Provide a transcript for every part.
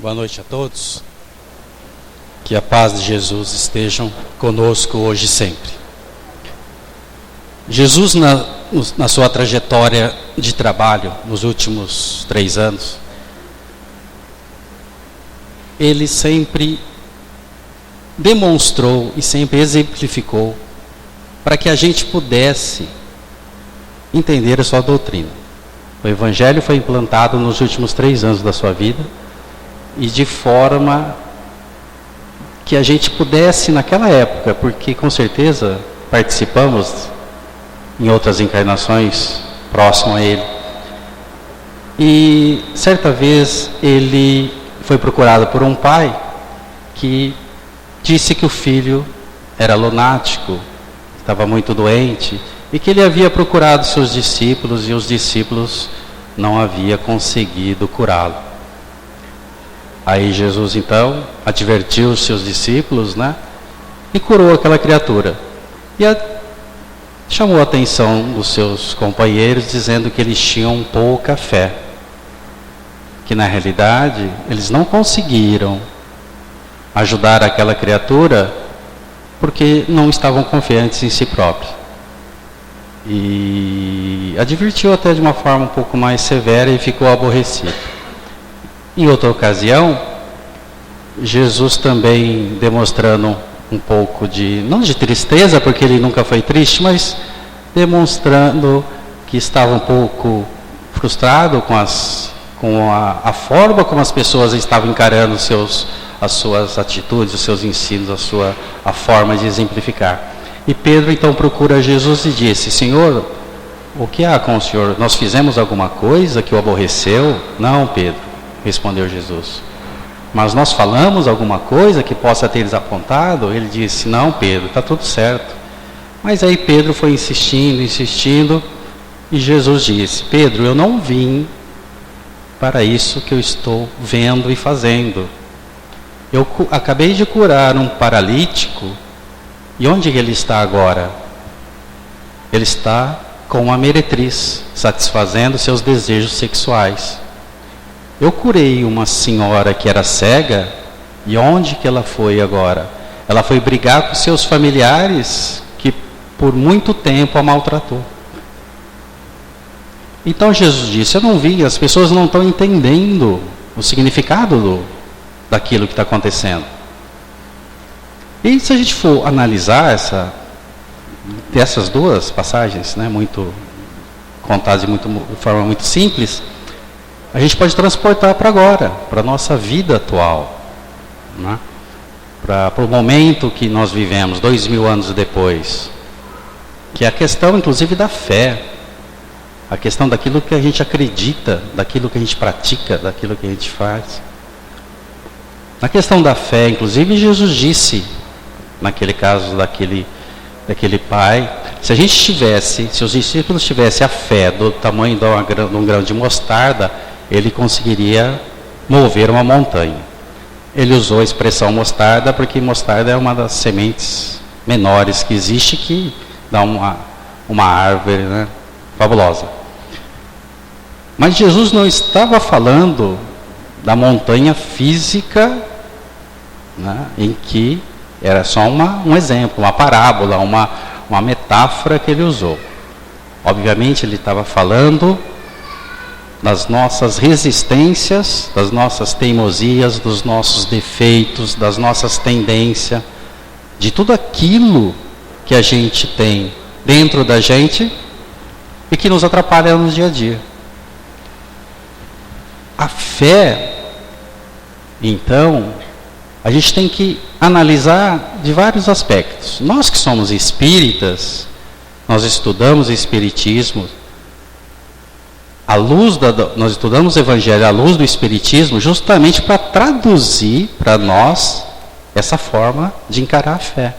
Boa noite a todos. Que a paz de Jesus estejam conosco hoje e sempre. Jesus, na sua trajetória de trabalho, nos últimos 3 anos, ele sempre demonstrou e sempre exemplificou para que a gente pudesse entender a sua doutrina. O Evangelho foi implantado nos últimos 3 anos da sua vida e de forma que a gente pudesse, naquela época, porque com certeza participamos em outras encarnações próximo a ele. E certa vez ele foi procurado por um pai que disse que o filho era lunático, estava muito doente e que ele havia procurado seus discípulos e os discípulos não haviam conseguido curá-lo. Aí Jesus então advertiu os seus discípulos, e curou aquela criatura. E chamou a atenção dos seus companheiros, dizendo que eles tinham pouca fé. Que na realidade eles não conseguiram ajudar aquela criatura porque não estavam confiantes em si próprios. E advertiu até de uma forma um pouco mais severa e ficou aborrecido. Em outra ocasião, Jesus também demonstrando um pouco não de tristeza, porque ele nunca foi triste, mas demonstrando que estava um pouco frustrado com a forma como as pessoas estavam encarando as suas atitudes, os seus ensinos, a forma de exemplificar. E Pedro então procura Jesus e disse: Senhor, o que há com o Senhor? Nós fizemos alguma coisa que o aborreceu? Não, Pedro, respondeu Jesus. Mas nós falamos alguma coisa que possa ter desapontado? Ele disse: não, Pedro, está tudo certo. Mas aí Pedro foi insistindo, e Jesus disse: Pedro, eu não vim para isso que eu estou vendo e fazendo. Eu acabei de curar um paralítico, e onde ele está agora? Ele está com uma meretriz, satisfazendo seus desejos sexuais. Eu curei uma senhora que era cega, e onde que ela foi agora? Ela foi brigar com seus familiares, que por muito tempo a maltratou. Então Jesus disse: eu não vi, as pessoas não estão entendendo o significado daquilo que está acontecendo. E se a gente for analisar dessas duas passagens, muito contadas de forma muito simples, a gente pode transportar para agora, para a nossa vida atual, para o momento que nós vivemos, 2000 anos depois, que é a questão inclusive da fé, a questão daquilo que a gente acredita, daquilo que a gente pratica, daquilo que a gente faz. Na questão da fé, inclusive, Jesus disse, naquele caso daquele pai, se os discípulos tivessem a fé do tamanho de um grão de mostarda, ele conseguiria mover uma montanha. Ele usou a expressão mostarda, porque mostarda é uma das sementes menores que existe, que dá uma árvore, fabulosa. Mas Jesus não estava falando da montanha física, em que era só um exemplo, uma parábola, uma metáfora que ele usou. Obviamente ele estava falando das nossas resistências, das nossas teimosias, dos nossos defeitos, das nossas tendências, de tudo aquilo que a gente tem dentro da gente e que nos atrapalha no dia a dia. A fé, então, a gente tem que analisar de vários aspectos. Nós que somos espíritas, nós estudamos espiritismo, nós estudamos o Evangelho à luz do Espiritismo, justamente para traduzir para nós essa forma de encarar a fé.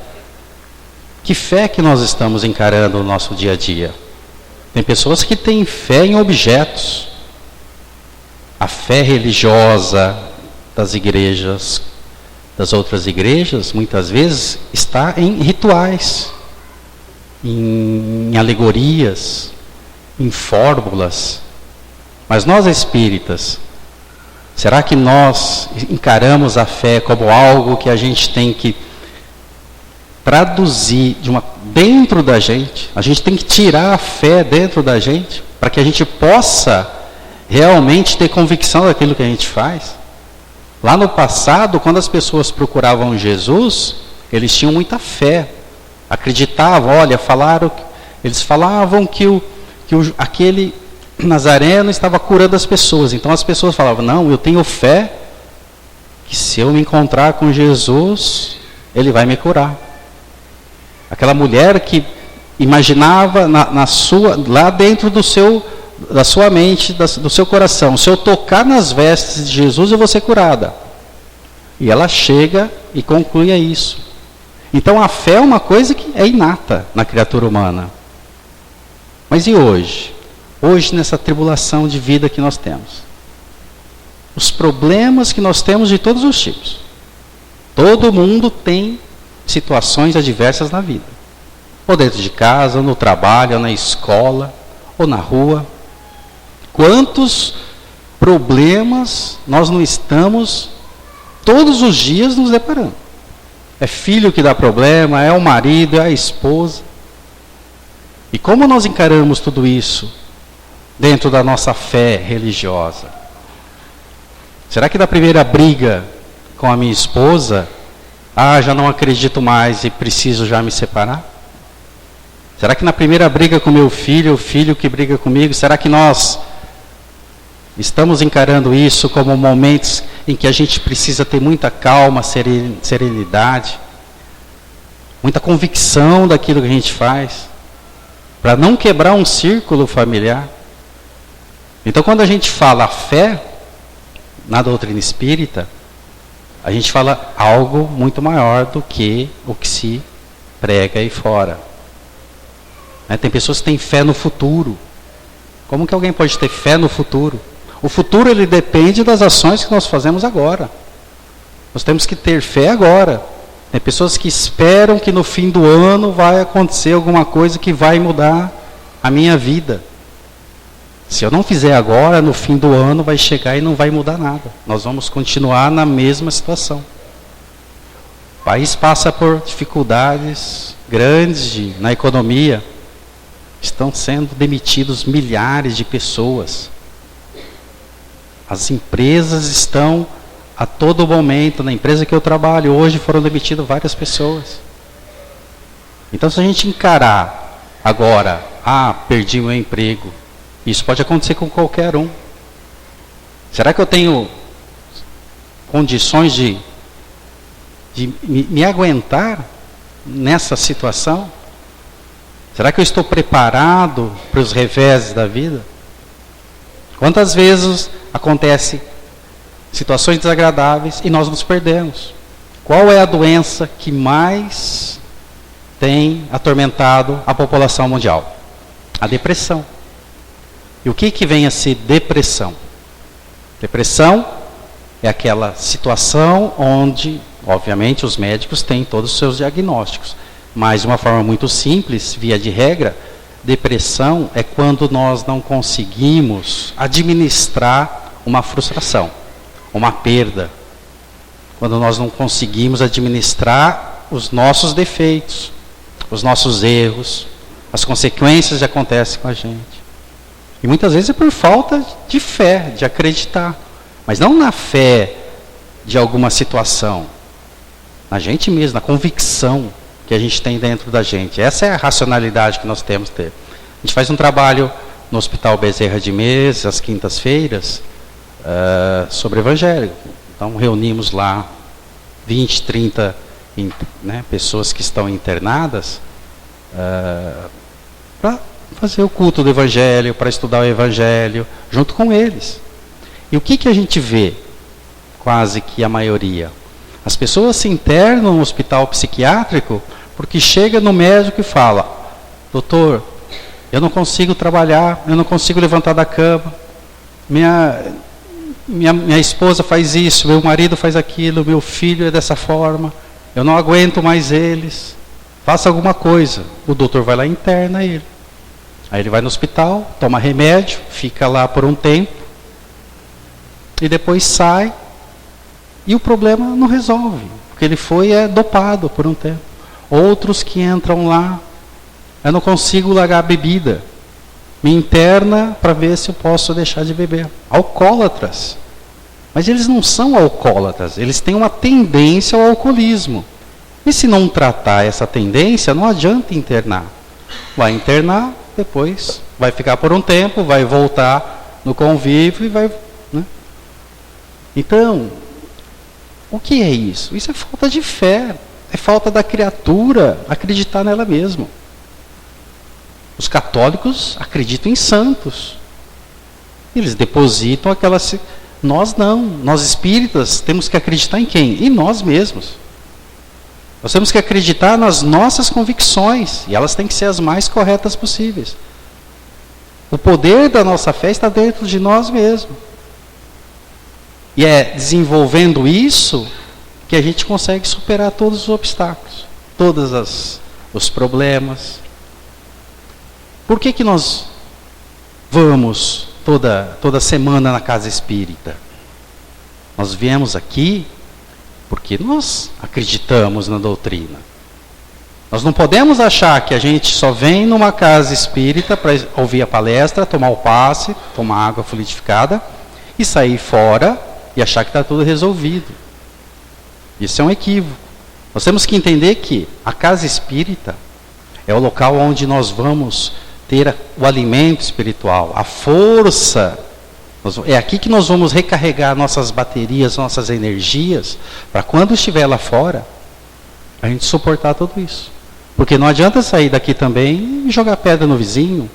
Que fé que nós estamos encarando no nosso dia a dia? Tem pessoas que têm fé em objetos. A fé religiosa das igrejas, das outras igrejas, muitas vezes está em rituais, em alegorias, em fórmulas. Mas nós espíritas, Será que nós encaramos a fé como algo que a gente tem que traduzir dentro da gente? A gente tem que tirar a fé dentro da gente para que a gente possa realmente ter convicção daquilo que a gente faz? Lá no passado, quando as pessoas procuravam Jesus, eles tinham muita fé, acreditavam, eles falavam que aquele Nazareno estava curando as pessoas. Então as pessoas falavam, não, eu tenho fé que se eu me encontrar com Jesus, Ele vai me curar. Aquela mulher que imaginava lá dentro da sua mente, do seu coração, se eu tocar nas vestes de Jesus, eu vou ser curada. E ela chega e conclui isso. Então a fé é uma coisa que é inata na criatura humana. Mas e hoje? Hoje, nessa tribulação de vida que nós temos, os problemas que nós temos de todos os tipos. Todo mundo tem situações adversas na vida. Ou dentro de casa, ou no trabalho, ou na escola, ou na rua. Quantos problemas nós não estamos todos os dias nos deparando? É filho que dá problema, é o marido, é a esposa. E como nós encaramos tudo isso dentro da nossa fé religiosa? Será que da primeira briga com a minha esposa, já não acredito mais e preciso já me separar? Será que na primeira briga com meu filho, o filho que briga comigo, será que nós estamos encarando isso como momentos em que a gente precisa ter muita calma, serenidade, muita convicção daquilo que a gente faz, para não quebrar um círculo familiar? Então, quando a gente fala fé na doutrina espírita, a gente fala algo muito maior do que o que se prega aí fora. Tem pessoas que têm fé no futuro. Como que alguém pode ter fé no futuro? O futuro, ele depende das ações que nós fazemos agora. Nós temos que ter fé agora. Tem pessoas que esperam que no fim do ano vai acontecer alguma coisa que vai mudar a minha vida. Se eu não fizer agora, no fim do ano vai chegar e não vai mudar nada. Nós vamos continuar na mesma situação. O país passa por dificuldades grandes na economia. Estão sendo demitidos milhares de pessoas. As empresas estão a todo momento, na empresa que eu trabalho, hoje foram demitidas várias pessoas. Então, se a gente encarar agora, perdi meu emprego, isso pode acontecer com qualquer um. Será que eu tenho condições de me aguentar nessa situação? Será que eu estou preparado para os reveses da vida? Quantas vezes acontecem situações desagradáveis e nós nos perdemos? Qual é a doença que mais tem atormentado a população mundial? A depressão. E o que vem a ser depressão? Depressão é aquela situação onde, obviamente, os médicos têm todos os seus diagnósticos. Mas, de uma forma muito simples, via de regra, depressão é quando nós não conseguimos administrar uma frustração, uma perda. Quando nós não conseguimos administrar os nossos defeitos, os nossos erros, as consequências que acontecem com a gente. E muitas vezes é por falta de fé, de acreditar. Mas não na fé de alguma situação. Na gente mesmo, na convicção que a gente tem dentro da gente. Essa é a racionalidade que nós temos que ter. A gente faz um trabalho no Hospital Bezerra de Menezes, às quintas-feiras, sobre evangelho. Então reunimos lá 20, 30 pessoas que estão internadas para fazer o culto do evangelho, para estudar o evangelho, junto com eles. E o que a gente vê? Quase que a maioria. As pessoas se internam no hospital psiquiátrico porque chega no médico e fala: doutor, eu não consigo trabalhar, eu não consigo levantar da cama, minha esposa faz isso, meu marido faz aquilo, meu filho é dessa forma, eu não aguento mais eles, faça alguma coisa. O doutor vai lá e interna ele. Aí ele vai no hospital, toma remédio, fica lá por um tempo. e depois sai e o problema não resolve, porque ele foi dopado por um tempo. Outros que entram lá, eu não consigo largar a bebida, me interna para ver se eu posso deixar de beber. Alcoólatras. Mas eles não são alcoólatras, eles têm uma tendência ao alcoolismo. E se não tratar essa tendência, não adianta internar. Vai internar, depois vai ficar por um tempo, vai voltar no convívio e vai... Né? Então, o que é isso? Isso é falta de fé, é falta da criatura acreditar nela mesma. Os católicos acreditam em santos. Eles depositam aquelas... Nós não. Nós espíritas temos que acreditar em quem? Em nós mesmos. Nós temos que acreditar nas nossas convicções. E elas têm que ser as mais corretas possíveis. O poder da nossa fé está dentro de nós mesmos. E é desenvolvendo isso que a gente consegue superar todos os obstáculos. Todos os problemas. Por que nós vamos toda semana na casa espírita? Nós viemos aqui porque nós acreditamos na doutrina. Nós não podemos achar que a gente só vem numa casa espírita para ouvir a palestra, tomar o passe, tomar água fluidificada e sair fora e achar que está tudo resolvido. Isso é um equívoco. Nós temos que entender que a casa espírita é o local onde nós vamos ter o alimento espiritual, a força. É aqui que nós vamos recarregar nossas baterias, nossas energias, para quando estiver lá fora, a gente suportar tudo isso. Porque não adianta sair daqui também e jogar pedra no vizinho,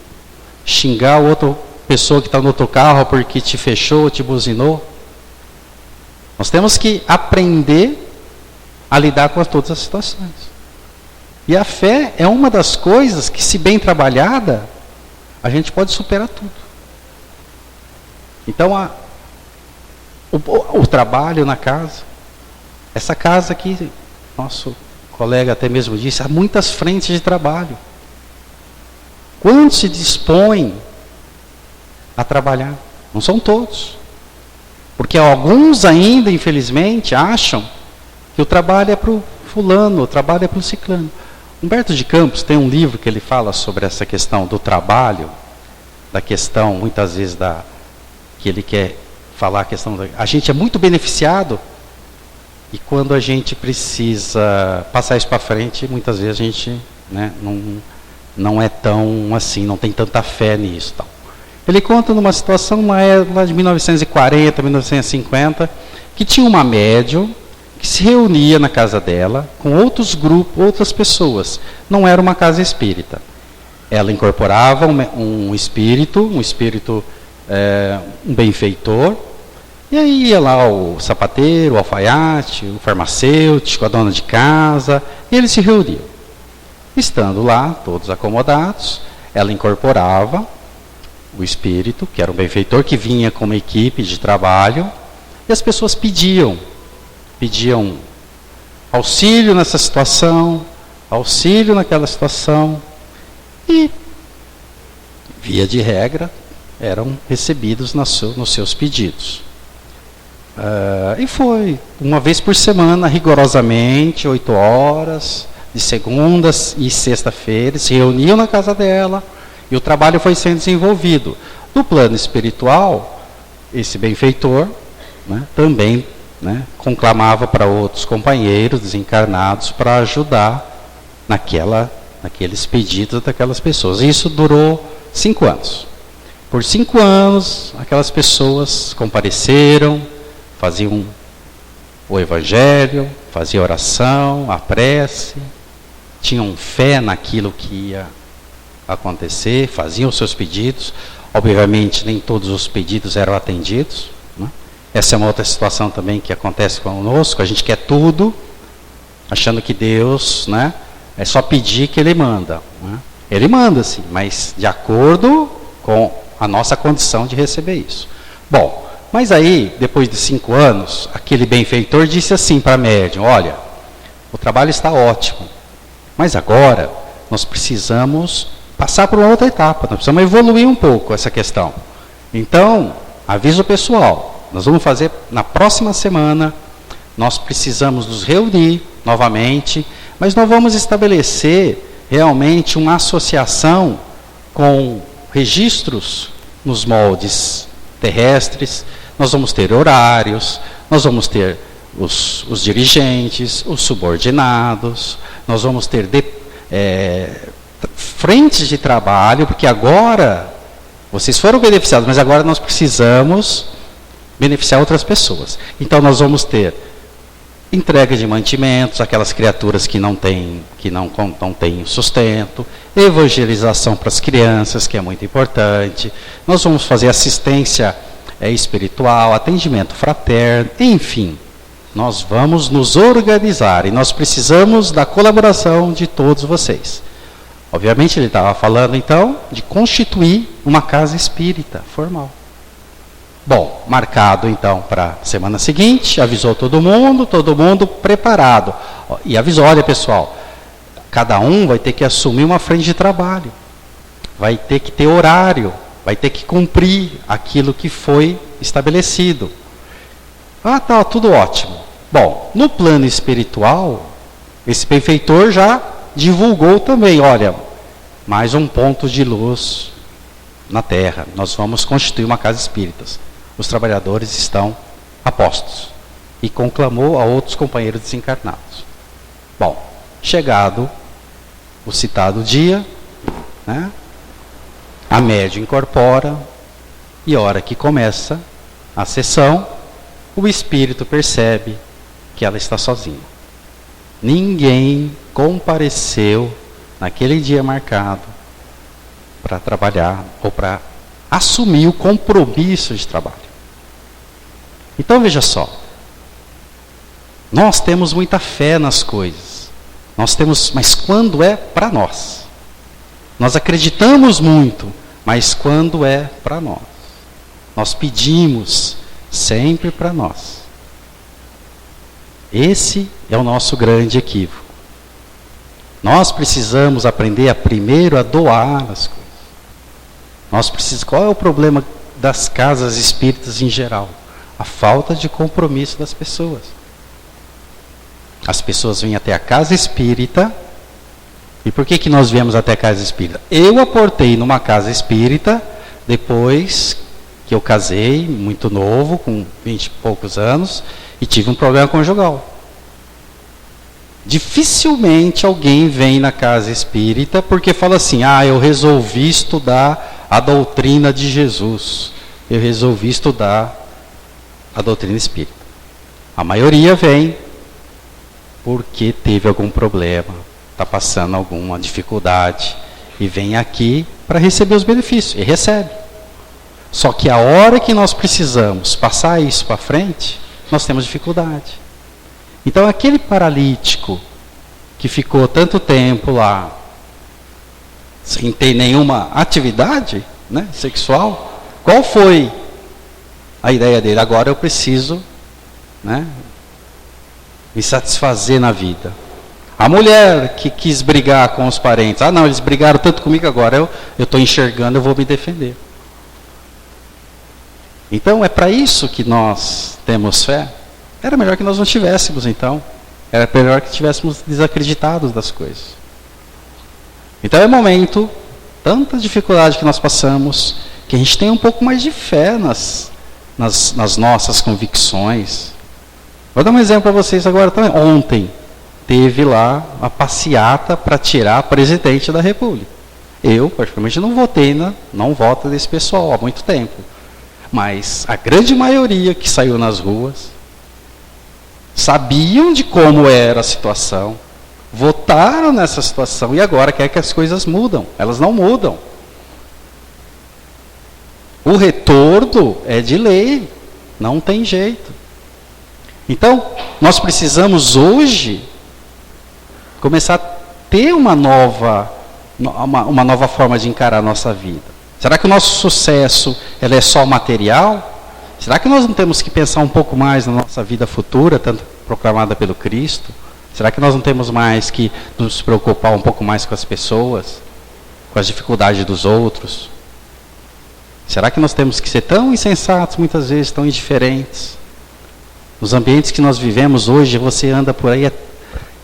xingar outra pessoa que está no outro carro porque te fechou, te buzinou. Nós temos que aprender a lidar com todas as situações. E a fé é uma das coisas que, se bem trabalhada, a gente pode superar tudo. Então, o trabalho na casa, essa casa aqui, nosso colega até mesmo disse, há muitas frentes de trabalho. Quantos se dispõem a trabalhar? Não são todos. Porque alguns ainda, infelizmente, acham que o trabalho é para o fulano, o trabalho é para o ciclano. Humberto de Campos tem um livro que ele fala sobre essa questão do trabalho, da questão, muitas vezes, que ele quer falar a questão a gente é muito beneficiado e quando a gente precisa passar isso para frente, muitas vezes a gente, né, não é tão assim, não tem tanta fé nisso. Tal. Ele conta numa situação lá de 1940, 1950, que tinha uma médium que se reunia na casa dela com outros grupos, outras pessoas. Não era uma casa espírita. Ela incorporava um espírito, um benfeitor, e aí ia lá o sapateiro, o alfaiate, o farmacêutico, a dona de casa, e eles se reuniam. Estando lá, todos acomodados, ela incorporava o espírito, que era um benfeitor, que vinha com uma equipe de trabalho, e as pessoas pediam auxílio nessa situação, auxílio naquela situação, e, via de regra, eram recebidos nos seus pedidos. E foi uma vez por semana, rigorosamente, 8 horas, de segundas e sexta-feira, se reuniam na casa dela, e o trabalho foi sendo desenvolvido. No plano espiritual, esse benfeitor, né, também, né, conclamava para outros companheiros desencarnados para ajudar naqueles pedidos daquelas pessoas. E isso durou 5 anos. Por 5 anos, aquelas pessoas compareceram, faziam o evangelho, faziam oração, a prece, tinham fé naquilo que ia acontecer, faziam os seus pedidos. Obviamente, nem todos os pedidos eram atendidos. Né? Essa é uma outra situação também que acontece conosco. A gente quer tudo, achando que Deus, né, é só pedir que Ele manda. Né? Ele manda, sim, mas de acordo com a nossa condição de receber isso. Bom, mas aí, depois de 5 anos, aquele benfeitor disse assim para a médium: olha, o trabalho está ótimo, mas agora nós precisamos passar por uma outra etapa, nós precisamos evoluir um pouco essa questão. Então, avisa o pessoal, nós vamos fazer na próxima semana. Nós precisamos nos reunir novamente, mas nós vamos estabelecer realmente uma associação com registros nos moldes terrestres. Nós vamos ter horários, nós vamos ter os dirigentes, os subordinados, nós vamos ter frentes de trabalho, porque agora vocês foram beneficiados, mas agora nós precisamos beneficiar outras pessoas. Então nós vamos ter entrega de mantimentos, aquelas criaturas que não têm sustento, evangelização para as crianças, que é muito importante. Nós vamos fazer assistência espiritual, atendimento fraterno, enfim. Nós vamos nos organizar e nós precisamos da colaboração de todos vocês. Obviamente ele estava falando então de constituir uma casa espírita formal. Bom, marcado então para a semana seguinte, avisou todo mundo preparado. E avisou, olha pessoal, cada um vai ter que assumir uma frente de trabalho, vai ter que ter horário, vai ter que cumprir aquilo que foi estabelecido. Ah, tá, tudo ótimo. Bom, no plano espiritual, esse benfeitor já divulgou também, olha, mais um ponto de luz na Terra. Nós vamos constituir uma casa espírita. Os trabalhadores estão a postos. E conclamou a outros companheiros desencarnados. Bom, chegado o citado dia, né, a médium incorpora, e a hora que começa a sessão, o espírito percebe que ela está sozinha. Ninguém compareceu naquele dia marcado para trabalhar ou para assumir o compromisso de trabalho. Então veja só, nós temos muita fé nas coisas, mas quando é para nós? Nós acreditamos muito, mas quando é para nós? Nós pedimos sempre para nós. Esse é o nosso grande equívoco. Nós precisamos aprender primeiro a doar as coisas. Qual é o problema das casas espíritas em geral? A falta de compromisso das pessoas. As pessoas vêm até a casa espírita. E por que nós viemos até a casa espírita? Eu aportei numa casa espírita depois que eu casei, muito novo, com 20 e poucos anos, e tive um problema conjugal. Dificilmente alguém vem na casa espírita porque fala assim, eu resolvi estudar a doutrina de Jesus, eu resolvi estudar a doutrina espírita. A maioria vem porque teve algum problema, está passando alguma dificuldade, e vem aqui para receber os benefícios, e recebe. Só que a hora que nós precisamos passar isso para frente, nós temos dificuldade. Então aquele paralítico que ficou tanto tempo lá, sem ter nenhuma atividade, né, sexual, qual foi a ideia dele? Agora eu preciso, né, me satisfazer na vida. A mulher que quis brigar com os parentes, não, eles brigaram tanto comigo, agora eu estou enxergando, eu vou me defender. Então é para isso que nós temos fé. Era melhor que nós não tivéssemos, então. Era melhor que tivéssemos desacreditados das coisas. Então é momento, tanta dificuldade que nós passamos, que a gente tem um pouco mais de fé nas nossas convicções. Vou dar um exemplo para vocês agora também. Ontem teve lá uma passeata para tirar presidente da República. Eu, particularmente, não voto desse pessoal há muito tempo. Mas a grande maioria que saiu nas ruas sabiam de como era a situação, votaram nessa situação e agora quer que as coisas mudam. Elas não mudam. O retorno é de lei, não tem jeito. Então, nós precisamos hoje começar a ter uma nova forma de encarar a nossa vida. Será que o nosso sucesso é só material? Será que nós não temos que pensar um pouco mais na nossa vida futura, tanto proclamada pelo Cristo? Será que nós não temos mais que nos preocupar um pouco mais com as pessoas, com as dificuldades dos outros? Será que nós temos que ser tão insensatos, muitas vezes tão indiferentes? Nos ambientes que nós vivemos hoje, você anda por aí,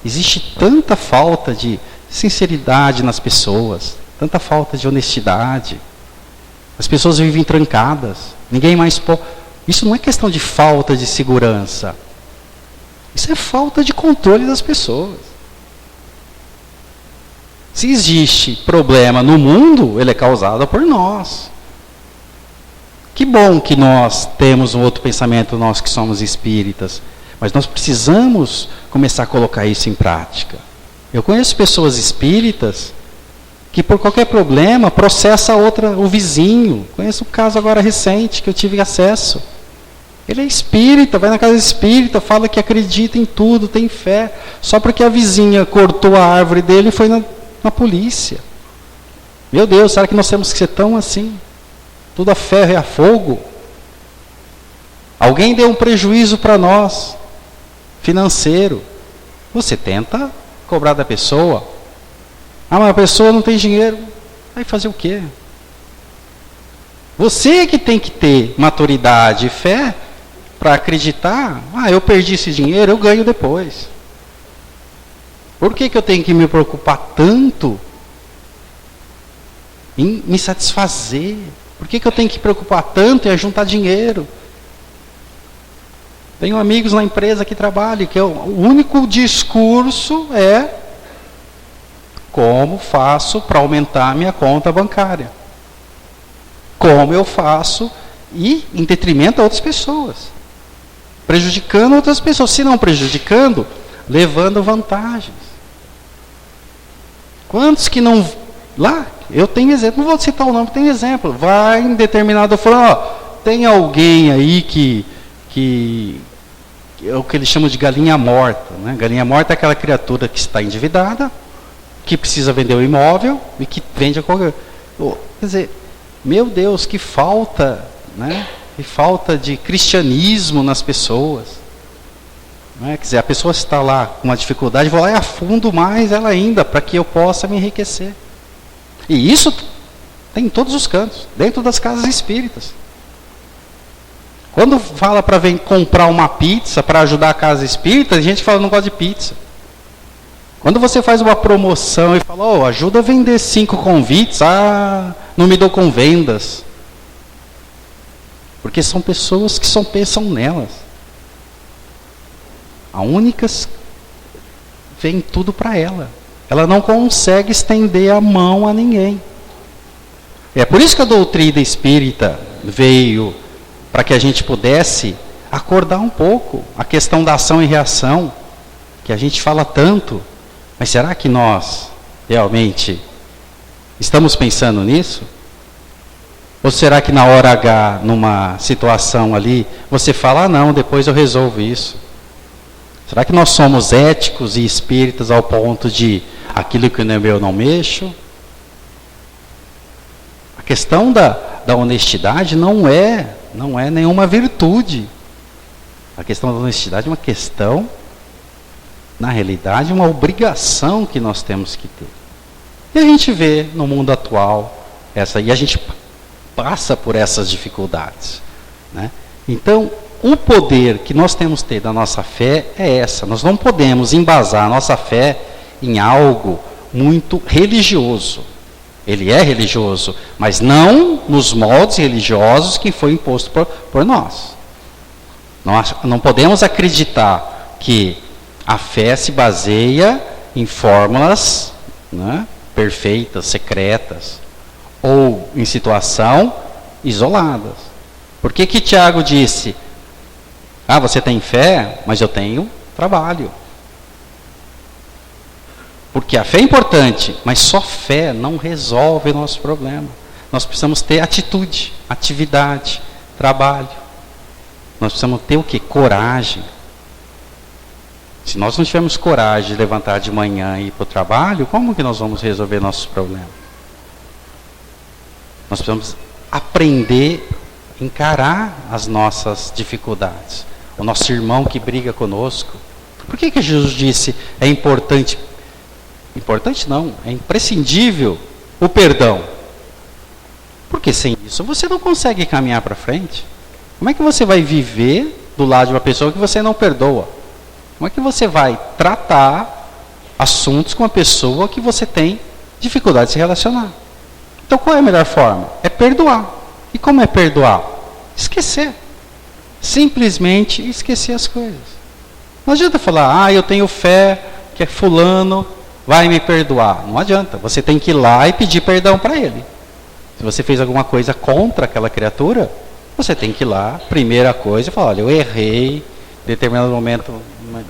existe tanta falta de sinceridade nas pessoas, tanta falta de honestidade. As pessoas vivem trancadas, ninguém mais pode. Isso não é questão de falta de segurança. Isso é falta de controle das pessoas. Se existe problema no mundo, ele é causado por nós. Que bom que nós temos um outro pensamento, nós que somos espíritas. Mas nós precisamos começar a colocar isso em prática. Eu conheço pessoas espíritas que por qualquer problema processa o vizinho. Conheço um caso agora recente que eu tive acesso. Ele é espírita, vai na casa espírita, fala que acredita em tudo, tem fé. Só porque a vizinha cortou a árvore dele e foi na polícia. Meu Deus, será que nós temos que ser tão assim? Tudo a ferro e a fogo? Alguém deu um prejuízo para nós, financeiro. Você tenta cobrar da pessoa. Ah, mas a pessoa não tem dinheiro. Vai fazer o quê? Você que tem que ter maturidade e fé para acreditar. Ah, eu perdi esse dinheiro, eu ganho depois. Por que eu tenho que me preocupar tanto em me satisfazer? Por que eu tenho que me preocupar tanto em juntar dinheiro? Tenho amigos na empresa que trabalham, que o único discurso é como faço para aumentar a minha conta bancária. Como eu faço e em detrimento a outras pessoas. Prejudicando outras pessoas. Se não prejudicando, levando vantagens. Quantos que não... Lá, eu tenho exemplo, não vou citar o nome, tem exemplo. Vai em determinado fórum, tem alguém aí que é o que eles chamam de galinha morta. Né? Galinha morta é aquela criatura que está endividada, que precisa vender o imóvel e que vende a qualquer... Quer dizer, meu Deus, que falta, né? Que falta de cristianismo nas pessoas. Não é? Quer dizer, a pessoa está lá com uma dificuldade, vou lá e afundo mais ela ainda, para que eu possa me enriquecer. E isso tem em todos os cantos, dentro das casas espíritas. Quando fala para vir comprar uma pizza para ajudar a casa espírita, a gente fala, não gosta de pizza. Quando você faz uma promoção e fala, ajuda a vender 5 convites, não me dou com vendas. Porque são pessoas que só pensam nelas. A única vem tudo para ela. Ela não consegue estender a mão a ninguém. É por isso que a doutrina espírita veio para que a gente pudesse acordar um pouco a questão da ação e reação, que a gente fala tanto. Mas será que nós realmente estamos pensando nisso? Ou será que na hora H, numa situação ali, você fala, não, depois eu resolvo isso? Será que nós somos éticos e espíritas ao ponto de aquilo que não é meu não mexo? A questão da honestidade não é nenhuma virtude. A questão da honestidade é uma questão, na realidade, uma obrigação que nós temos que ter. E a gente vê no mundo atual, e a gente passa por essas dificuldades. Né? Então, o poder que nós temos que ter da nossa fé é essa. Nós não podemos embasar a nossa fé em algo muito religioso. Ele é religioso, mas não nos moldes religiosos que foi imposto por nós. Nós não podemos acreditar que a fé se baseia em fórmulas, né, perfeitas, secretas, ou em situação isoladas. Por que Tiago disse, você tem fé, mas eu tenho trabalho? Porque a fé é importante, mas só fé não resolve o nosso problema. Nós precisamos ter atitude, atividade, trabalho. Nós precisamos ter o quê? Coragem. Se nós não tivermos coragem de levantar de manhã e ir para o trabalho, como que nós vamos resolver nossos problemas? Nós precisamos aprender a encarar as nossas dificuldades. O nosso irmão que briga conosco. Por que Jesus disse, é importante não, é imprescindível o perdão? Porque sem isso você não consegue caminhar para frente. Como é que você vai viver do lado de uma pessoa que você não perdoa? Como é que você vai tratar assuntos com uma pessoa que você tem dificuldade de se relacionar? Então qual é a melhor forma? É perdoar. E como é perdoar? Esquecer. Simplesmente esquecer as coisas. Não adianta falar, eu tenho fé que fulano vai me perdoar. Não adianta. Você tem que ir lá e pedir perdão para ele. Se você fez alguma coisa contra aquela criatura, você tem que ir lá, primeira coisa, e falar, olha, eu errei em determinado momento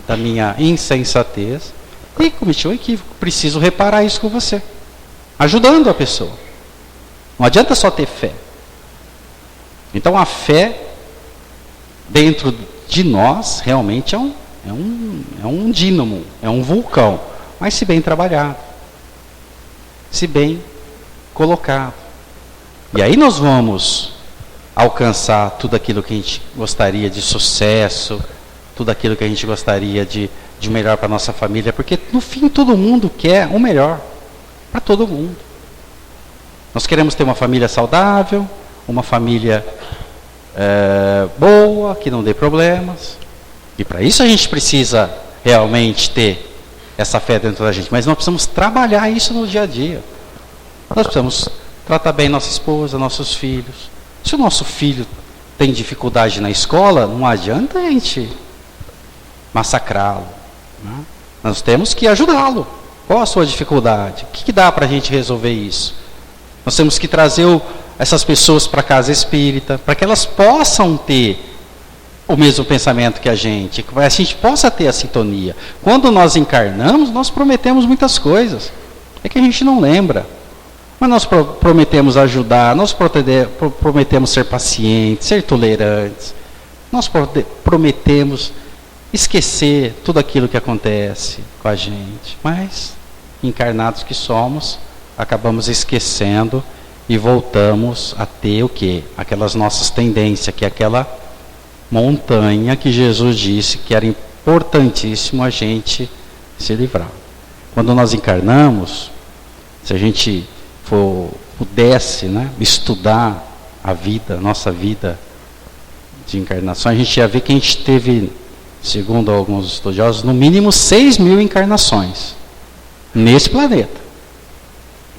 da minha insensatez e cometi um equívoco. Preciso reparar isso com você. Ajudando a pessoa. Não adianta só ter fé. Então a fé dentro de nós realmente é um dínamo, é um vulcão. Mas se bem trabalhado, se bem colocado. E aí nós vamos alcançar tudo aquilo que a gente gostaria de sucesso, tudo aquilo que a gente gostaria de melhor para a nossa família, porque no fim todo mundo quer o melhor para todo mundo. Nós queremos ter uma família saudável, uma família boa, que não dê problemas. E para isso a gente precisa realmente ter essa fé dentro da gente. Mas nós precisamos trabalhar isso no dia a dia. Nós precisamos tratar bem nossa esposa, nossos filhos. Se o nosso filho tem dificuldade na escola, não adianta a gente massacrá-lo. Né? Nós temos que ajudá-lo. Qual a sua dificuldade? O que dá para a gente resolver isso? Nós temos que trazer essas pessoas para a casa espírita, para que elas possam ter o mesmo pensamento que a gente possa ter a sintonia. Quando nós encarnamos, nós prometemos muitas coisas. É que a gente não lembra. Mas nós prometemos ajudar, nós prometemos ser pacientes, ser tolerantes. Nós prometemos esquecer tudo aquilo que acontece com a gente. Mas, encarnados que somos, acabamos esquecendo e voltamos a ter o quê? Aquelas nossas tendências, que é aquela montanha que Jesus disse que era importantíssimo a gente se livrar. Quando nós encarnamos, se a gente pudesse, né, estudar a vida, a nossa vida de encarnação, a gente ia ver que a gente teve, segundo alguns estudiosos, no mínimo 6.000 encarnações nesse planeta.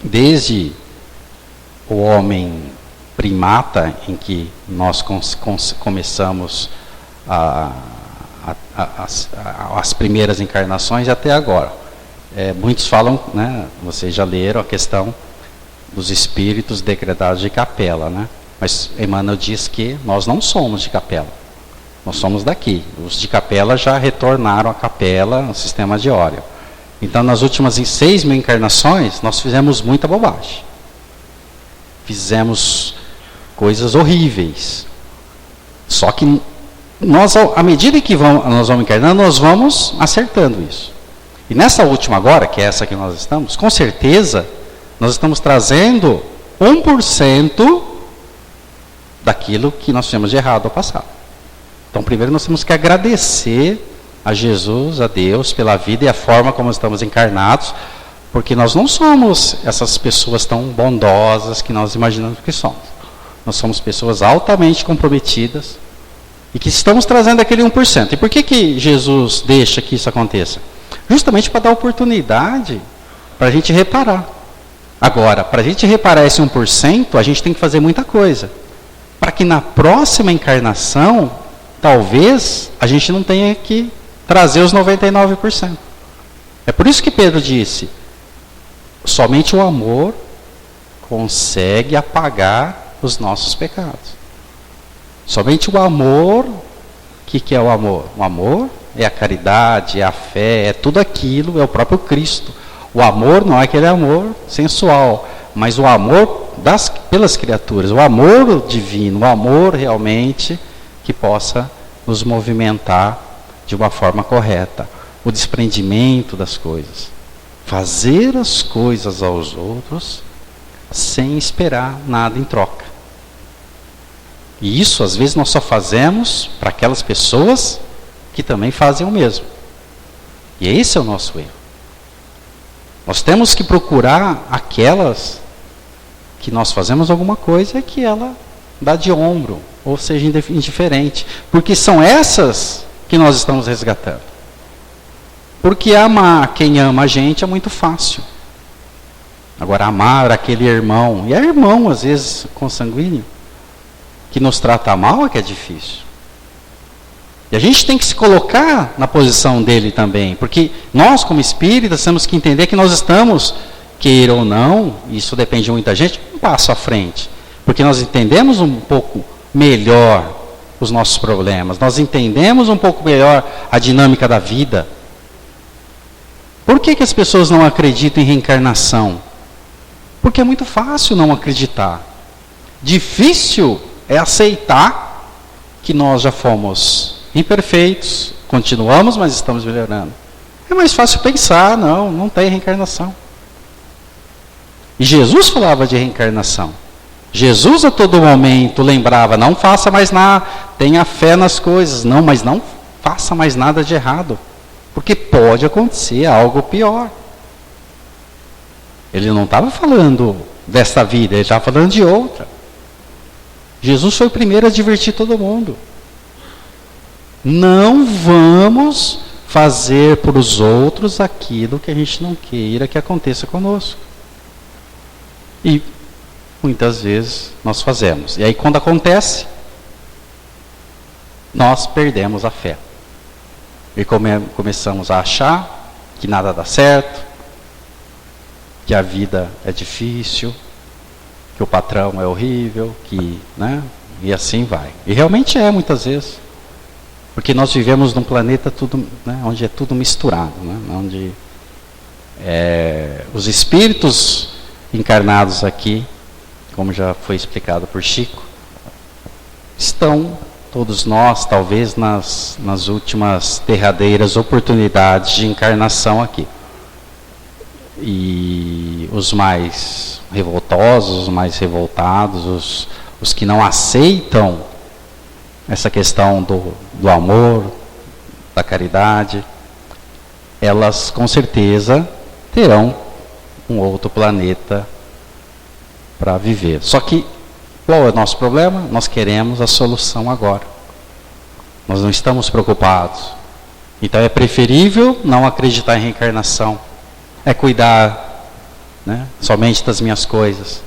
Desde o homem primata, em que nós começamos as primeiras encarnações, até agora. Muitos falam, né, vocês já leram a questão dos espíritos degradados de Capela, né? Mas Emmanuel diz que nós não somos de Capela, nós somos daqui. Os de Capela já retornaram a Capela no sistema de Órion. Então, nas últimas 6.000 encarnações, nós fizemos muita bobagem. Fizemos coisas horríveis. Só que nós, à medida que nós vamos encarnando, nós vamos acertando isso. E nessa última agora, que é essa que nós estamos, com certeza, nós estamos trazendo 1% daquilo que nós fizemos de errado ao passado. Então, primeiro nós temos que agradecer a Jesus, a Deus, pela vida e a forma como estamos encarnados, porque nós não somos essas pessoas tão bondosas que nós imaginamos que somos. Nós somos pessoas altamente comprometidas e que estamos trazendo aquele 1%. E por que Jesus deixa que isso aconteça? Justamente para dar oportunidade para a gente reparar. Agora, para a gente reparar esse 1%, a gente tem que fazer muita coisa. Para que na próxima encarnação, talvez, a gente não tenha que trazer os 99%. É por isso que Pedro disse, somente o amor consegue apagar os nossos pecados. Somente o amor, o que é o amor? O amor é a caridade, é a fé, é tudo aquilo, é o próprio Cristo. O amor não é aquele amor sensual, mas o amor pelas criaturas, o amor divino, o amor realmente que possa nos movimentar de uma forma correta. O desprendimento das coisas. Fazer as coisas aos outros sem esperar nada em troca. E isso, às vezes, nós só fazemos para aquelas pessoas que também fazem o mesmo. E esse é o nosso erro. Nós temos que procurar aquelas que nós fazemos alguma coisa que ela dá de ombro, ou seja, indiferente. Porque são essas que nós estamos resgatando. Porque amar quem ama a gente é muito fácil. Agora, amar aquele irmão, e é irmão às vezes consanguíneo, que nos trata mal é que é difícil. E a gente tem que se colocar na posição dele também, porque nós como espíritas temos que entender que nós estamos, queira ou não, isso depende de muita gente, um passo à frente. Porque nós entendemos um pouco melhor os nossos problemas, nós entendemos um pouco melhor a dinâmica da vida. Por que as pessoas não acreditam em reencarnação? Porque é muito fácil não acreditar. Difícil é aceitar que nós já fomos imperfeitos, continuamos, mas estamos melhorando. É mais fácil pensar, não tem reencarnação. E Jesus falava de reencarnação. Jesus a todo momento lembrava, não faça mais nada, tenha fé nas coisas, mas não faça mais nada de errado. Porque pode acontecer algo pior. Ele não estava falando desta vida, ele estava falando de outra. Jesus foi o primeiro a advertir todo mundo. Não vamos fazer para os outros aquilo que a gente não queira que aconteça conosco. E muitas vezes nós fazemos. E aí quando acontece, nós perdemos a fé. E começamos a achar que nada dá certo, que a vida é difícil, que o patrão é horrível, e assim vai. E realmente é, muitas vezes. Porque nós vivemos num planeta onde é tudo misturado, onde os espíritos encarnados aqui, como já foi explicado por Chico, estão, todos nós, talvez nas últimas derradeiras oportunidades de encarnação aqui. E os mais revoltosos, os mais revoltados, os que não aceitam essa questão do amor, da caridade, elas com certeza terão um outro planeta para viver. Só que, qual é o nosso problema? Nós queremos a solução agora. Nós não estamos preocupados. Então é preferível não acreditar em reencarnação. É cuidar somente das minhas coisas.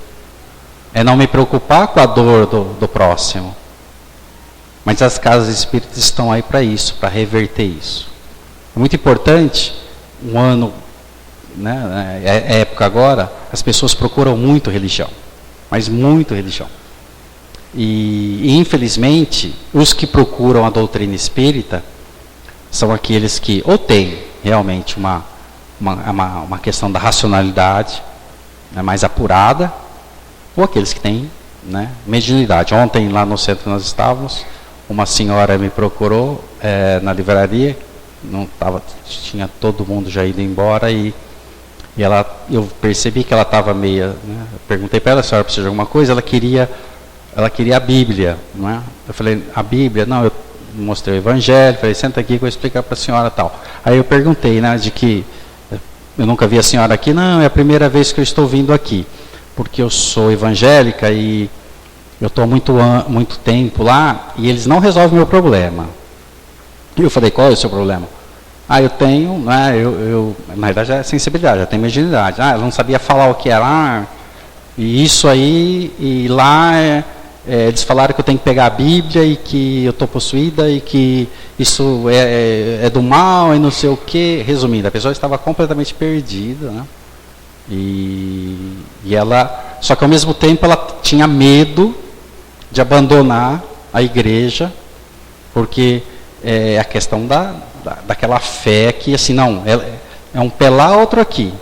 É não me preocupar com a dor do próximo. Mas as casas espíritas estão aí para isso, para reverter isso. É muito importante, um ano, é época agora, as pessoas procuram muito religião. Mas muito religião. E infelizmente, os que procuram a doutrina espírita são aqueles que ou têm realmente uma questão da racionalidade mais apurada, ou aqueles que têm mediunidade. Ontem, lá no centro nós estávamos, uma senhora me procurou na livraria, tinha todo mundo já ido embora, e eu percebi que ela estava meio... perguntei para ela, a senhora precisa de alguma coisa? Ela queria a Bíblia. Eu falei, a Bíblia? Não, eu mostrei o Evangelho, falei, senta aqui que eu vou explicar para a senhora tal. Aí eu perguntei, de que eu nunca vi a senhora aqui. Não, é a primeira vez que eu estou vindo aqui, porque eu sou evangélica e eu estou muito tempo lá e eles não resolvem o meu problema. E eu falei, qual é o seu problema? Eu tenho, na verdade é sensibilidade, eu tenho mediunidade. Eu não sabia falar o que era, e isso aí, e lá eles falaram que eu tenho que pegar a Bíblia e que eu estou possuída e que isso é do mal e não sei o que. Resumindo, a pessoa estava completamente perdida, e ela, só que ao mesmo tempo ela tinha medo de abandonar a igreja, porque a questão daquela fé que assim, não, é um pé lá, outro aqui,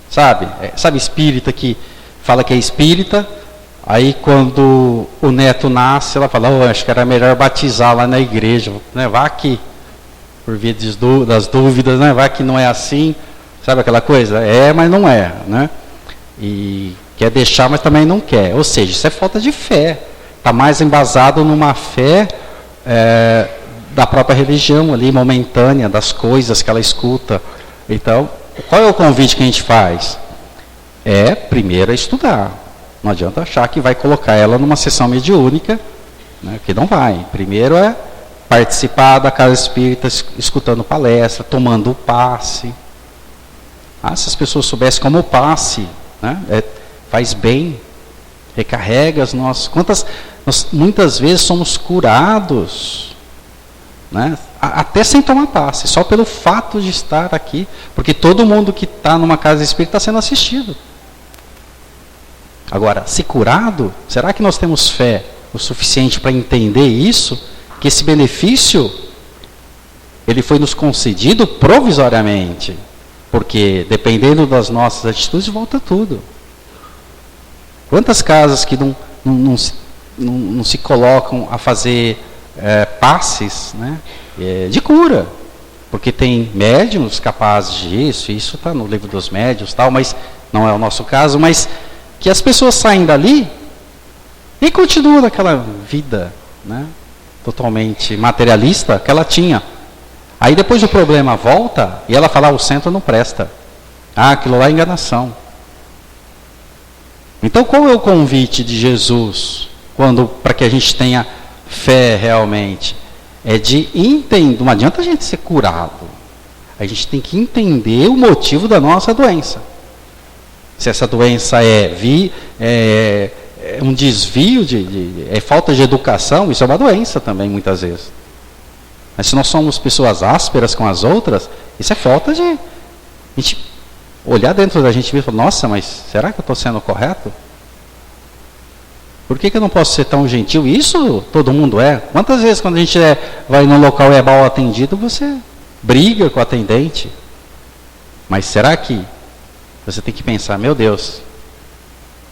sabe espírita que fala que é espírita, aí quando o neto nasce, ela fala, acho que era melhor batizar lá na igreja, vá aqui, por via das dúvidas, vá que não é assim, sabe aquela coisa? Mas não é, e quer deixar, mas também não quer, ou seja, isso é falta de fé, está mais embasado numa fé da própria religião ali, momentânea, das coisas que ela escuta. Então, qual é o convite que a gente faz? Primeiro estudar. Não adianta achar que vai colocar ela numa sessão mediúnica, né, que não vai. Primeiro é participar da casa espírita, escutando palestra, tomando o passe. Se as pessoas soubessem como o passe, né, faz bem, recarrega as nossas... Nós muitas vezes somos curados, né, até sem tomar passe, só pelo fato de estar aqui, porque todo mundo que está numa casa espírita está sendo assistido. Agora, se curado, será que nós temos fé o suficiente para entender isso? Que esse benefício, ele foi nos concedido provisoriamente, porque dependendo das nossas atitudes, volta tudo. Quantas casas que não se colocam a fazer passes, né, de cura, porque tem médiuns capazes disso, isso está no livro dos médiuns, tal, mas não é o nosso caso, mas que as pessoas saem dali e continuam naquela vida, né, totalmente materialista que ela tinha. Aí depois o problema volta e ela fala, o centro não presta. Aquilo lá é enganação. Então qual é o convite de Jesus para que a gente tenha fé realmente? É de entender, não adianta a gente ser curado. A gente tem que entender o motivo da nossa doença. Se essa doença é um desvio, é falta de educação, isso é uma doença também, muitas vezes. Mas se nós somos pessoas ásperas com as outras, isso é falta de... A gente olhar dentro da gente e falar, nossa, mas será que eu estou sendo correto? Por que eu não posso ser tão gentil? Isso todo mundo é. Quantas vezes quando a gente vai num local e é mal atendido, você briga com o atendente? Mas será que você tem que pensar, meu Deus,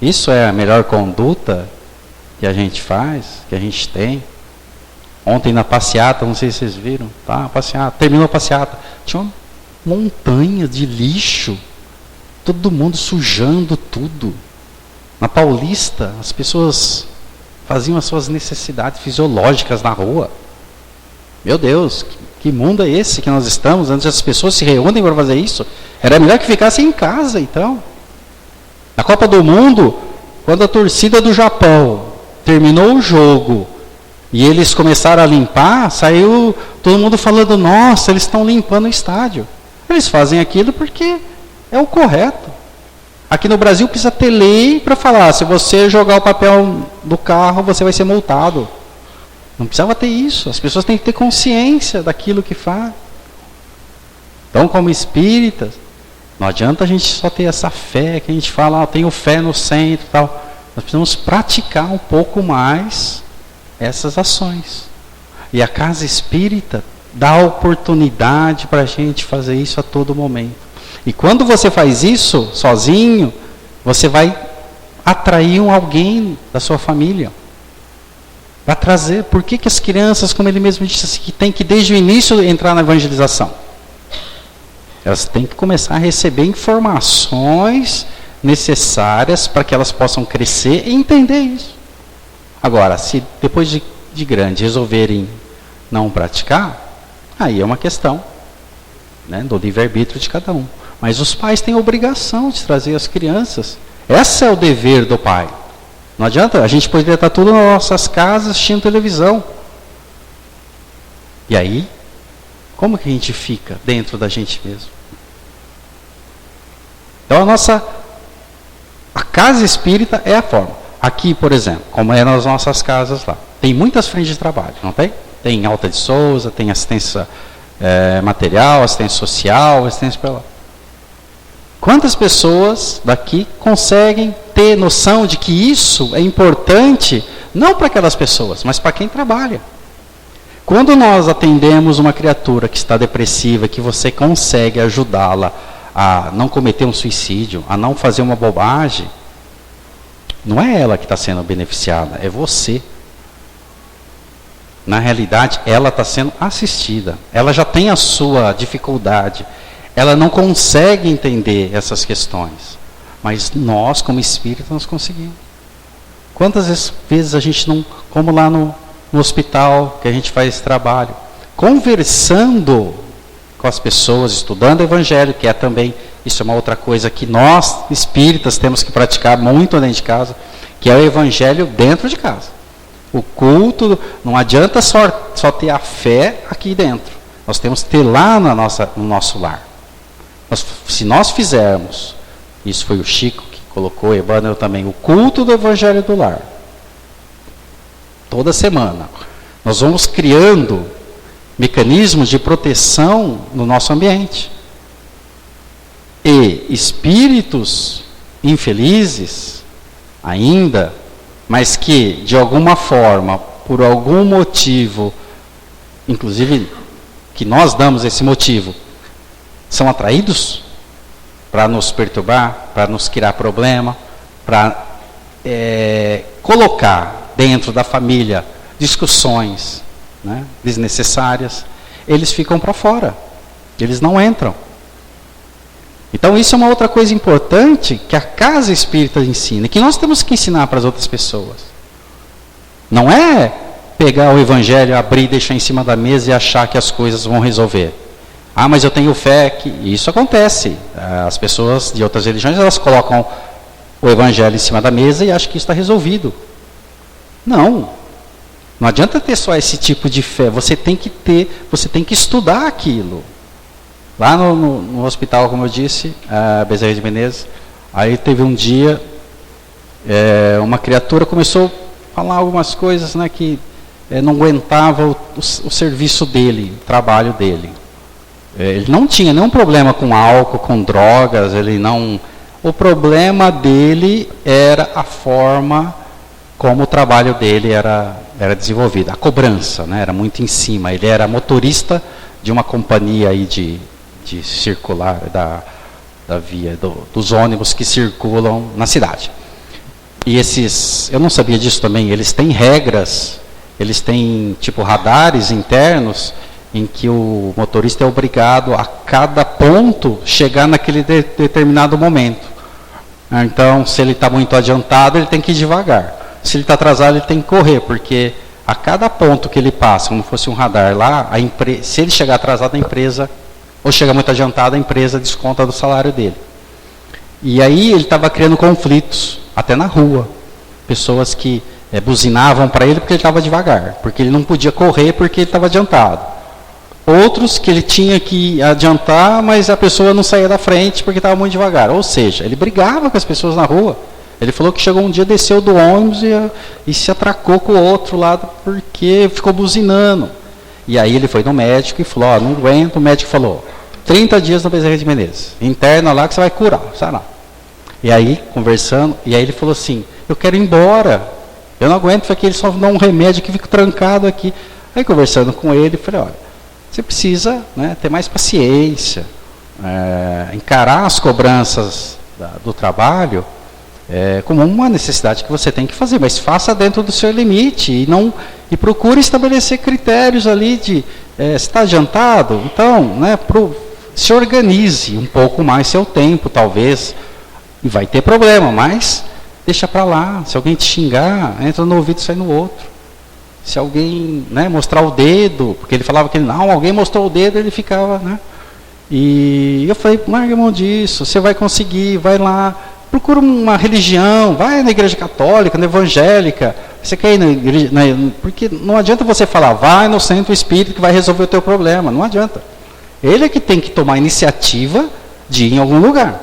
isso é a melhor conduta que a gente faz, que a gente tem? Ontem na passeata, não sei se vocês viram, tá? Passeata, terminou a passeata, tinha uma montanha de lixo, todo mundo sujando tudo. Na Paulista, as pessoas faziam as suas necessidades fisiológicas na rua. Meu Deus, que mundo é esse que nós estamos? Antes as pessoas se reúnem para fazer isso. Era melhor que ficassem em casa, então. Na Copa do Mundo, quando a torcida do Japão terminou o jogo e eles começaram a limpar, saiu todo mundo falando, nossa, eles estão limpando o estádio. Eles fazem aquilo porque é o correto. Aqui no Brasil precisa ter lei para falar, se você jogar o papel do carro, você vai ser multado. Não precisava ter isso. As pessoas têm que ter consciência daquilo que faz. Então, como espíritas, não adianta a gente só ter essa fé, que a gente fala, eu tenho fé no centro e tal. Nós precisamos praticar um pouco mais essas ações. E a casa espírita dá oportunidade para a gente fazer isso a todo momento. E quando você faz isso sozinho, você vai atrair alguém da sua família. Vai trazer. Por que as crianças, como ele mesmo disse, que tem que desde o início entrar na evangelização? Elas têm que começar a receber informações necessárias para que elas possam crescer e entender isso. Agora, se depois de grande resolverem não praticar, aí é uma questão, né, do livre-arbítrio de cada um. Mas os pais têm a obrigação de trazer as crianças. Esse é o dever do pai. Não adianta, a gente poderia estar tudo nas nossas casas assistindo televisão. E aí, como que a gente fica dentro da gente mesmo? Então a casa espírita é a forma. Aqui, por exemplo, como é nas nossas casas lá, tem muitas frentes de trabalho, não tem? Tem Alta de Souza, tem assistência material, assistência social, assistência para lá. Quantas pessoas daqui conseguem ter noção de que isso é importante, não para aquelas pessoas, mas para quem trabalha? Quando nós atendemos uma criatura que está depressiva, que você consegue ajudá-la a não cometer um suicídio, a não fazer uma bobagem, não é ela que está sendo beneficiada, é você. Na realidade, ela está sendo assistida. Ela já tem a sua dificuldade. Ela não consegue entender essas questões. Mas nós, como espíritos, nós conseguimos. Quantas vezes a gente não, como lá no hospital, que a gente faz esse trabalho, conversando com as pessoas, estudando o Evangelho, que é também, isso é uma outra coisa que nós, espíritas, temos que praticar muito dentro de casa, que é o evangelho dentro de casa. O culto, não adianta só ter a fé aqui dentro. Nós temos que ter lá no nosso lar. Se nós fizermos, isso foi o Chico que colocou, Emmanuel também, o culto do evangelho do lar. Toda semana. Nós vamos criando mecanismos de proteção no nosso ambiente. E espíritos infelizes, ainda, mas que, de alguma forma, por algum motivo, inclusive que nós damos esse motivo, são atraídos para nos perturbar, para nos criar problema, para colocar dentro da família discussões, né, desnecessárias, eles ficam para fora, eles não entram. Então isso é uma outra coisa importante que a casa espírita ensina, que nós temos que ensinar para as outras pessoas. Não é pegar o evangelho, abrir, deixar em cima da mesa e achar que as coisas vão resolver. Ah, mas eu tenho fé que... Isso acontece. As pessoas de outras religiões, elas colocam o evangelho em cima da mesa e acham que isso está resolvido. Não. Não adianta ter só esse tipo de fé. Você tem que estudar aquilo. Lá no hospital, como eu disse, a Bezerra de Menezes, aí teve um dia, uma criatura começou a falar algumas coisas, né, que não aguentava o serviço dele, o trabalho dele. Ele não tinha nenhum problema com álcool, com drogas, o problema dele era a forma como o trabalho dele era desenvolvido. A cobrança, né, era muito em cima. Ele era motorista de uma companhia aí de circular, da via, dos ônibus que circulam na cidade. E eu não sabia disso também, eles têm regras, eles têm tipo radares internos, em que o motorista é obrigado a cada ponto chegar naquele determinado momento. Então, se ele está muito adiantado, ele tem que ir devagar. Se ele está atrasado, ele tem que correr, porque a cada ponto que ele passa, como fosse um radar lá, se ele chegar atrasado, a empresa, ou chega muito adiantado, a empresa desconta do salário dele. E aí ele estava criando conflitos, até na rua. Pessoas que buzinavam para ele porque ele estava devagar, porque ele não podia correr porque ele estava adiantado. Outros que ele tinha que adiantar, mas a pessoa não saía da frente porque estava muito devagar. Ou seja, ele brigava com as pessoas na rua. Ele falou que chegou um dia, desceu do ônibus e se atracou com o outro lado porque ficou buzinando. E aí ele foi no médico e falou, não aguento. O médico falou, 30 dias na Bezerra de Menezes. Interna lá que você vai curar, sabe lá. E aí, conversando, e aí ele falou assim, eu quero ir embora. Eu não aguento, porque ele só dá um remédio que fica trancado aqui. Aí conversando com ele, falei, olha, você precisa, né, ter mais paciência, encarar as cobranças do trabalho como uma necessidade que você tem que fazer, mas faça dentro do seu limite e procure estabelecer critérios ali de se está adiantado, então, né, se organize um pouco mais seu tempo, talvez, e vai ter problema, mas deixa para lá. Se alguém te xingar, entra no ouvido e sai no outro. Se alguém, né, mostrar o dedo, porque ele falava que alguém mostrou o dedo, ele ficava, né? E eu falei, larga a mão disso, você vai conseguir, vai lá, procura uma religião, vai na igreja católica, na evangélica, você quer ir na igreja, porque não adianta você falar, vai no centro espírita que vai resolver o teu problema, não adianta. Ele é que tem que tomar a iniciativa de ir em algum lugar.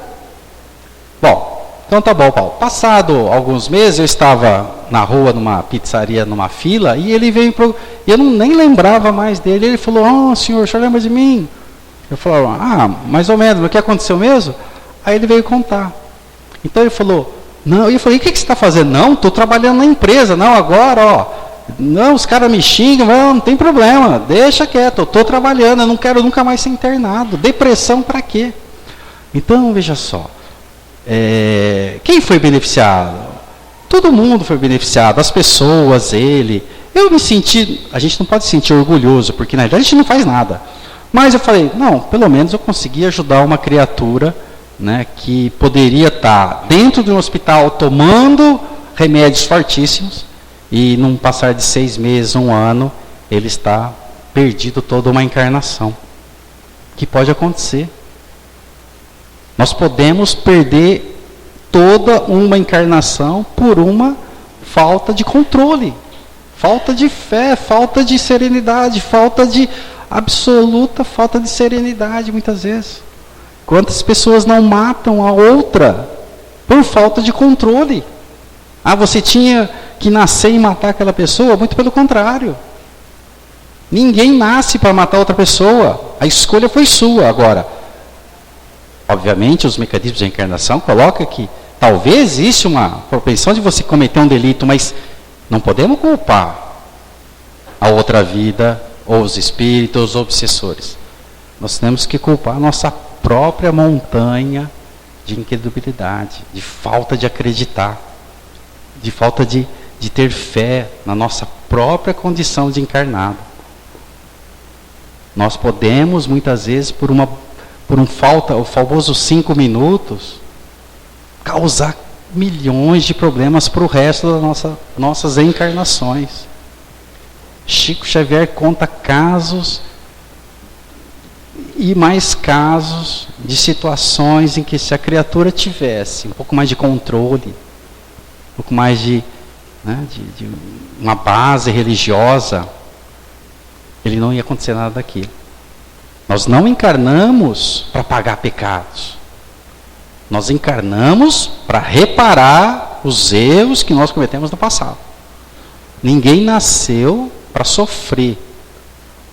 Bom, então tá bom, Paulo. Passado alguns meses, eu estava na rua, numa pizzaria, numa fila, e ele veio e eu nem lembrava mais dele. Ele falou, senhor, o senhor lembra de mim? Eu falei, mais ou menos, mas o que aconteceu mesmo? Aí ele veio contar. Então ele falou, eu falei, o que você está fazendo? Não, estou trabalhando na empresa, agora, não, os caras me xingam, não tem problema, deixa quieto, eu estou trabalhando, eu não quero nunca mais ser internado. Depressão para quê? Então, veja só, quem foi beneficiado? Todo mundo foi beneficiado, as pessoas, ele. Eu me senti, a gente não pode se sentir orgulhoso, porque na verdade a gente não faz nada. Mas eu falei, pelo menos eu consegui ajudar uma criatura, né, que poderia estar dentro de um hospital tomando remédios fortíssimos, e num passar de 6 meses, 1 ano, ele está perdido toda uma encarnação. Que pode acontecer. Nós podemos perder toda uma encarnação por uma falta de controle, falta de fé, falta de serenidade, absoluta falta de serenidade muitas vezes. Quantas pessoas não matam a outra por falta de controle? Você tinha que nascer e matar aquela pessoa? Muito pelo contrário. Ninguém nasce para matar outra pessoa. A escolha foi sua. Agora, obviamente, os mecanismos de reencarnação colocam que talvez existe uma propensão de você cometer um delito, mas não podemos culpar a outra vida, ou os espíritos, os obsessores. Nós temos que culpar a nossa própria montanha de incredulidade, de falta de acreditar, de falta de ter fé na nossa própria condição de encarnado. Nós podemos, muitas vezes, o famoso 5 minutos, causar milhões de problemas para o resto das nossas encarnações. Chico Xavier conta casos e mais casos de situações em que, se a criatura tivesse um pouco mais de controle, um pouco mais de uma base religiosa, ele não ia acontecer nada daquilo. Nós não encarnamos para pagar pecados. Nós encarnamos para reparar os erros que nós cometemos no passado. Ninguém nasceu para sofrer.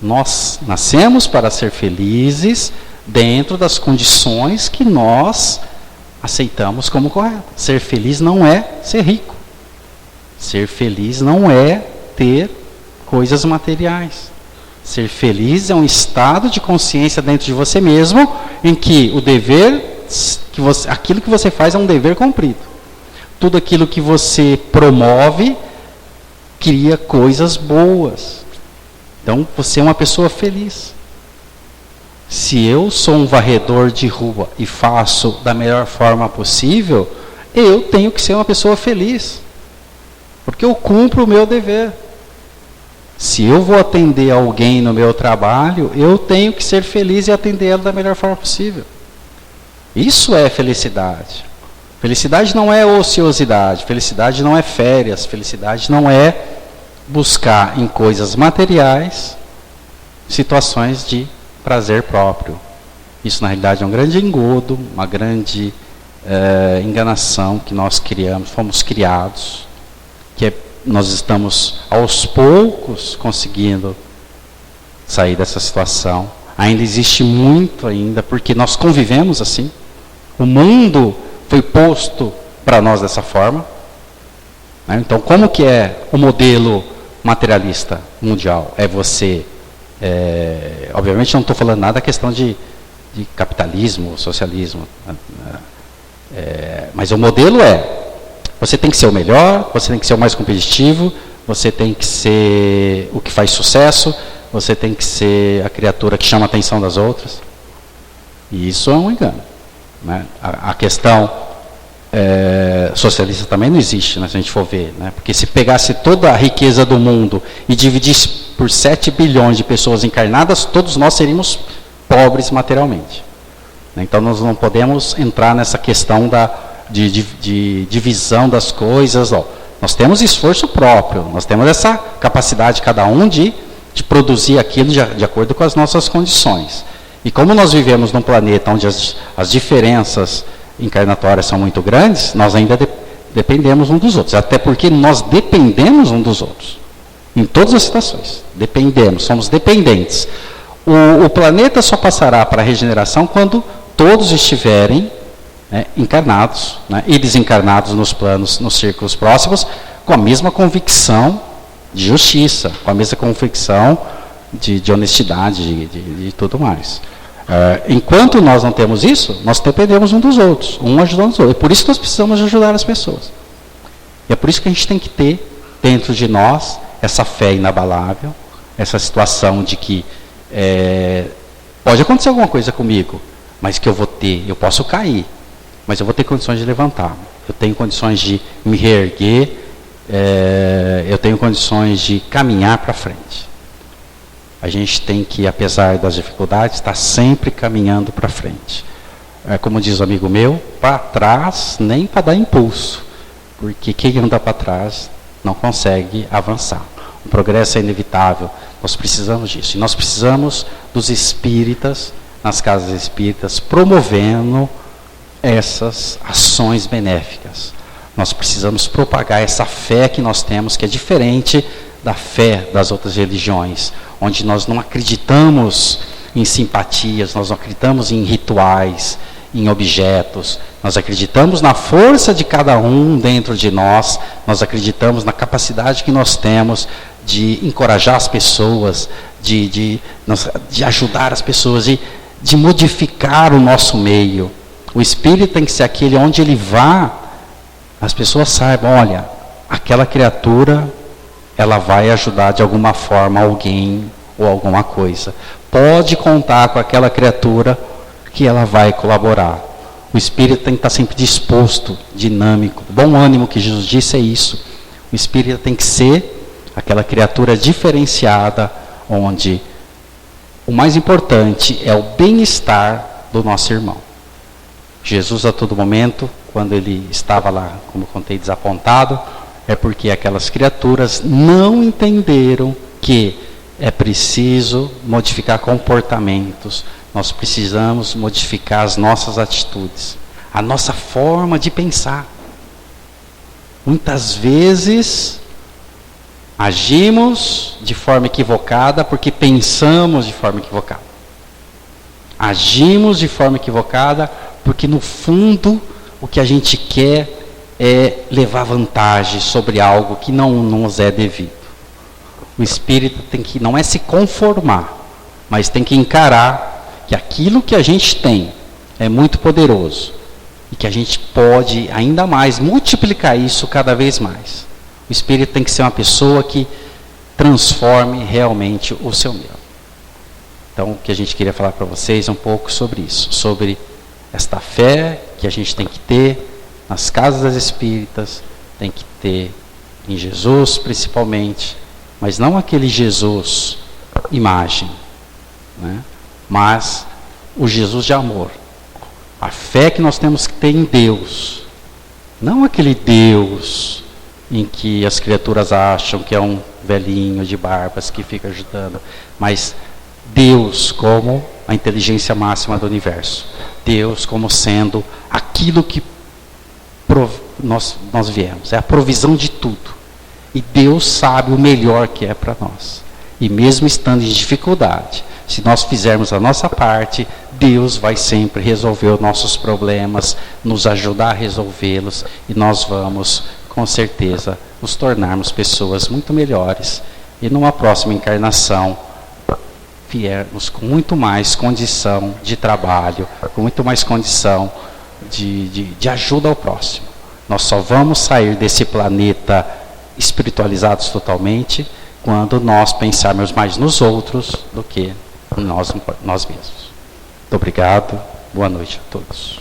Nós nascemos para ser felizes dentro das condições que nós aceitamos como corretas. Ser feliz não é ser rico. Ser feliz não é ter coisas materiais. Ser feliz é um estado de consciência dentro de você mesmo, em que o dever, aquilo que você faz é um dever cumprido. Tudo aquilo que você promove cria coisas boas. Então, você é uma pessoa feliz. Se eu sou um varredor de rua e faço da melhor forma possível, eu tenho que ser uma pessoa feliz, porque eu cumpro o meu dever. Se eu vou atender alguém no meu trabalho, eu tenho que ser feliz e atender ela da melhor forma possível. Isso é felicidade. Felicidade não é ociosidade, felicidade não é férias, felicidade não é buscar em coisas materiais situações de prazer próprio. Isso, na realidade, é um grande engodo, uma grande enganação que nós fomos criados, que nós estamos aos poucos conseguindo sair dessa situação. Ainda existe muito ainda, porque nós convivemos assim. O mundo foi posto para nós dessa forma. Então, como que é o modelo materialista mundial? É você... obviamente não estou falando nada da questão de capitalismo, socialismo. Mas o modelo você tem que ser o melhor, você tem que ser o mais competitivo, você tem que ser o que faz sucesso, você tem que ser a criatura que chama a atenção das outras. E isso é um engano. Né? A questão socialista também não existe, né, se a gente for ver. Né? Porque se pegasse toda a riqueza do mundo e dividisse por 7 bilhões de pessoas encarnadas, todos nós seríamos pobres materialmente. Então nós não podemos entrar nessa questão de divisão das coisas. Nós temos esforço próprio, nós temos essa capacidade, cada um, de produzir aquilo de acordo com as nossas condições. E como nós vivemos num planeta onde as diferenças encarnatórias são muito grandes, nós ainda dependemos um dos outros. Até porque nós dependemos um dos outros. Em todas as situações. Somos dependentes. O planeta só passará para a regeneração quando todos estiverem encarnados, e desencarnados nos círculos próximos, com a mesma convicção de justiça, com a mesma convicção de honestidade, de tudo mais. Enquanto nós não temos isso, nós dependemos um dos outros, um ajudando os outros. É por isso que nós precisamos ajudar as pessoas. E é por isso que a gente tem que ter dentro de nós essa fé inabalável, essa situação de que pode acontecer alguma coisa comigo, mas que eu posso cair, mas eu vou ter condições de levantar, eu tenho condições de me reerguer, eu tenho condições de caminhar para frente. A gente tem que, apesar das dificuldades, estar sempre caminhando para frente. Como diz um amigo meu, para trás nem para dar impulso, porque quem anda para trás não consegue avançar. O progresso é inevitável, nós precisamos disso. E nós precisamos dos espíritas, nas casas espíritas, promovendo essas ações benéficas. Nós precisamos propagar essa fé que nós temos, que é diferente da fé das outras religiões, onde nós não acreditamos em simpatias, nós não acreditamos em rituais, em objetos, nós acreditamos na força de cada um dentro de nós, nós acreditamos na capacidade que nós temos de encorajar as pessoas, de ajudar as pessoas, de modificar o nosso meio. O espírito tem que ser aquele onde ele vá, as pessoas saibam, olha, aquela criatura, ela vai ajudar de alguma forma alguém ou alguma coisa. Pode contar com aquela criatura que ela vai colaborar. O espírito tem que estar sempre disposto, dinâmico. O bom ânimo que Jesus disse é isso. O espírito tem que ser aquela criatura diferenciada, onde o mais importante é o bem-estar do nosso irmão. Jesus, a todo momento, quando ele estava lá, como contei, desapontado, é porque aquelas criaturas não entenderam que é preciso modificar comportamentos, nós precisamos modificar as nossas atitudes, a nossa forma de pensar. Muitas vezes agimos de forma equivocada porque pensamos de forma equivocada. Agimos de forma equivocada porque no fundo o que a gente quer é levar vantagem sobre algo que não nos é devido. O espírito tem que, não é se conformar, mas tem que encarar que aquilo que a gente tem é muito poderoso e que a gente pode ainda mais multiplicar isso cada vez mais. O espírito tem que ser uma pessoa que transforme realmente o seu meio. Então, o que a gente queria falar para vocês é um pouco sobre isso, sobre esta fé que a gente tem que ter nas casas das espíritas, tem que ter em Jesus principalmente, mas não aquele Jesus imagem, né? Mas o Jesus de amor. A fé que nós temos que ter em Deus, não aquele Deus em que as criaturas acham que é um velhinho de barbas que fica ajudando, mas Deus como a inteligência máxima do universo, Deus como sendo aquilo que nós viemos, é a provisão de tudo, e Deus sabe o melhor que é para nós, e mesmo estando em dificuldade, se nós fizermos a nossa parte, Deus vai sempre resolver os nossos problemas, nos ajudar a resolvê-los, e nós vamos, com certeza, nos tornarmos pessoas muito melhores, e numa próxima encarnação, viermos com muito mais condição de trabalho, com muito mais condição de ajuda ao próximo. Nós só vamos sair desse planeta espiritualizados totalmente quando nós pensarmos mais nos outros do que nós mesmos. Muito obrigado, boa noite a todos.